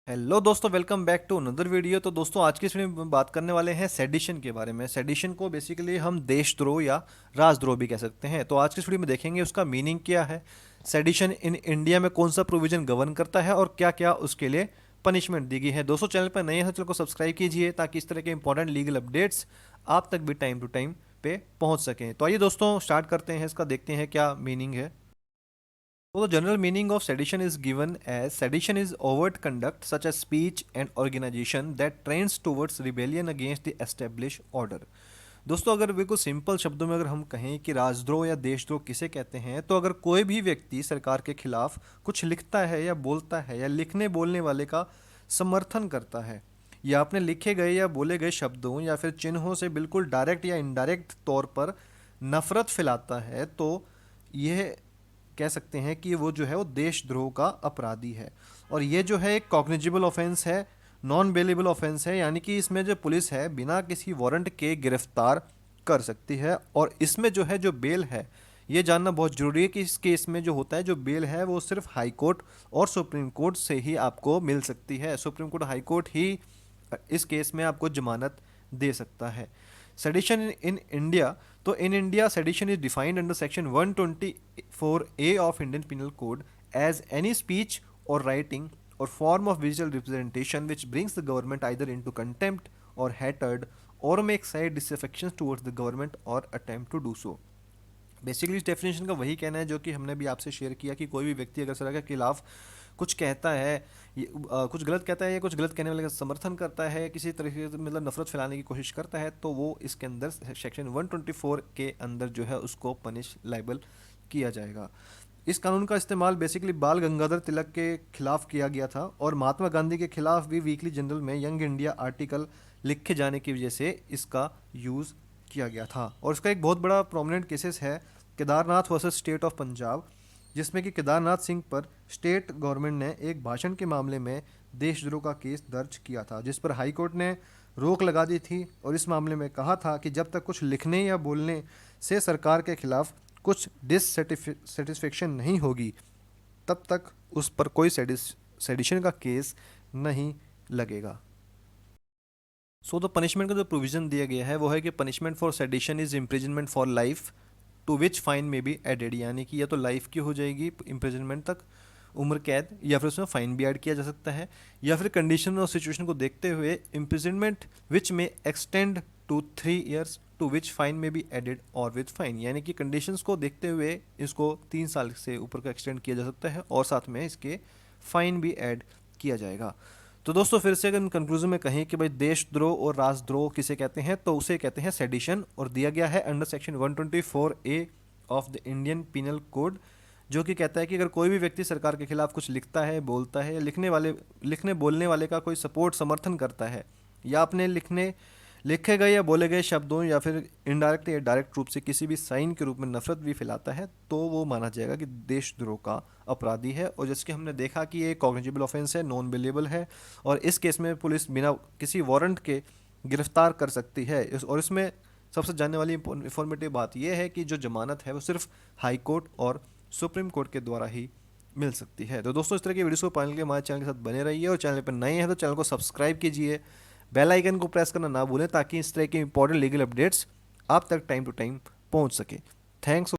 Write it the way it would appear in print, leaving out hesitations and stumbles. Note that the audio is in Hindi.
हेलो दोस्तों, welcome back to another video. तो दोस्तों, आज की इस वीडियो में बात करने वाले हैं सेडिशन के बारे में। सेडिशन को बेसिकली हम देशद्रोह या राजद्रोह भी कह सकते हैं। तो आज की इस वीडियो में देखेंगे उसका मीनिंग क्या है, सेडिशन इन इंडिया में कौन सा प्रोविजन गवर्न करता है और क्या क्या उसके लिए पनिशमेंट दी गई है। दोस्तों, चैनल पर नए हैं तो चैनल को सब्सक्राइब कीजिए ताकि इस तरह के इंपॉर्टेंट लीगल अपडेट्स आप तक भी टाइम टू टाइम पे पहुंच सकें। तो आइए दोस्तों, स्टार्ट करते हैं इसका, देखते हैं क्या मीनिंग है। So the general meaning of sedition is given as sedition is overt conduct such as speech and organization that trends towards rebellion against the established order। दोस्तों, अगर बिल्कुल सिंपल शब्दों में अगर हम कहें कि राजद्रोह या देशद्रोह किसे कहते हैं, तो अगर कोई भी व्यक्ति सरकार के खिलाफ कुछ लिखता है या बोलता है या लिखने बोलने वाले का समर्थन करता है या अपने लिखे गए या बोले गए शब्दों या फिर चिन्हों से बिल्कुल डायरेक्ट या इनडायरेक्ट तौर पर नफरत फैलाता है, तो यह कह सकते हैं कि वो जो है वो देशद्रोह का अपराधी है। और ये जो है एक कॉग्निजिबल ऑफेंस है, नॉन बेलेबल ऑफेंस है, यानी कि इसमें जो पुलिस है बिना किसी वारंट के गिरफ्तार कर सकती है। और इसमें जो है जो बेल है, ये जानना बहुत ज़रूरी है कि इस केस में जो होता है जो बेल है वो सिर्फ हाई कोर्ट और सुप्रीम कोर्ट से ही आपको मिल सकती है। सुप्रीम कोर्ट, हाई कोर्ट ही इस केस में आपको जमानत दे सकता है। सेडिशन इन इंडिया, तो in India sedition is defined under section 124A of Indian penal code as any speech और writing or form of visual representation which brings the government either into contempt or hatred or makes side disaffections towards the government or attempt to do so। Basically इस डेफिनेशन का वही कहना है जो कि हमने भी आपसे शेयर किया कि कोई भी व्यक्ति अगर सरकार के खिलाफ कुछ कहता है, कुछ गलत कहता है या कुछ गलत कहने वाले का समर्थन करता है, किसी तरीके से मतलब नफरत फैलाने की कोशिश करता है, तो वो इसके अंदर सेक्शन 124 के अंदर जो है उसको पनिश लाइबल किया जाएगा। इस कानून का इस्तेमाल बेसिकली बाल गंगाधर तिलक के खिलाफ किया गया था और महात्मा गांधी के खिलाफ भी वीकली जनरल में यंग इंडिया आर्टिकल लिखे जाने की वजह से इसका यूज़ किया गया था। और इसका एक बहुत बड़ा प्रोमिनेंट केसेस है Kedarnath versus state of Punjab, जिसमें कि केदारनाथ सिंह पर स्टेट गवर्नमेंट ने एक भाषण के मामले में देशद्रोह का केस दर्ज किया था, जिस पर हाई कोर्ट ने रोक लगा दी थी और इस मामले में कहा था कि जब तक कुछ लिखने या बोलने से सरकार के खिलाफ कुछ डिससेटिस्फेक्शन नहीं होगी तब तक उस पर कोई सेडिशन का केस नहीं लगेगा। सो द पनिशमेंट का जो प्रोविजन दिया गया है वो है कि punishment for sedition is imprisonment for life to which fine may be added, यानी कि या तो लाइफ की हो जाएगी इम्प्रिजनमेंट तक, उम्र कैद, या फिर उसमें फाइन भी ऐड किया जा सकता है, या फिर कंडीशन और सिचुएशन को देखते हुए imprisonment which may extend to 3 years to which fine may be added और विथ फाइन, यानी कि कंडीशंस को देखते हुए इसको 3 साल से ऊपर का एक्सटेंड किया जा सकता है और साथ में इसके फाइन भी ऐड किया जाएगा। तो दोस्तों, फिर से अगर कंक्लूजन में कहें कि भाई देशद्रोह और राजद्रोह किसे कहते हैं, तो उसे कहते हैं सेडिशन, और दिया गया है under section 124A of the Indian penal code, जो कि कहता है कि अगर कोई भी व्यक्ति सरकार के खिलाफ कुछ लिखता है, बोलता है या लिखने बोलने वाले का कोई सपोर्ट समर्थन करता है या अपने लिखे गए या बोले गए शब्दों या फिर इनडायरेक्ट या डायरेक्ट रूप से किसी भी साइन के रूप में नफरत भी फैलाता है, तो वो माना जाएगा कि देशद्रोह का अपराधी है। और जैसे कि हमने देखा कि ये कॉग्निजिबल ऑफेंस है, नॉन बेलेबल है, और इस केस में पुलिस बिना किसी वारंट के गिरफ्तार कर सकती है। और इसमें सबसे जानने वाली इंफॉर्मेटिव बात यह है कि जो जमानत है वो सिर्फ हाई कोर्ट और सुप्रीम कोर्ट के द्वारा ही मिल सकती है। तो दोस्तों, इस तरह की वीडियोस को पाने के लिए हमारे चैनल के साथ बने रहिए, और चैनल पर नए हैं तो चैनल को सब्सक्राइब कीजिए, बेल आइकन को प्रेस करना ना भूलें ताकि इस तरह के इंपॉर्टेंट लीगल अपडेट्स आप तक टाइम टू टाइम पहुंच सके। थैंक्स।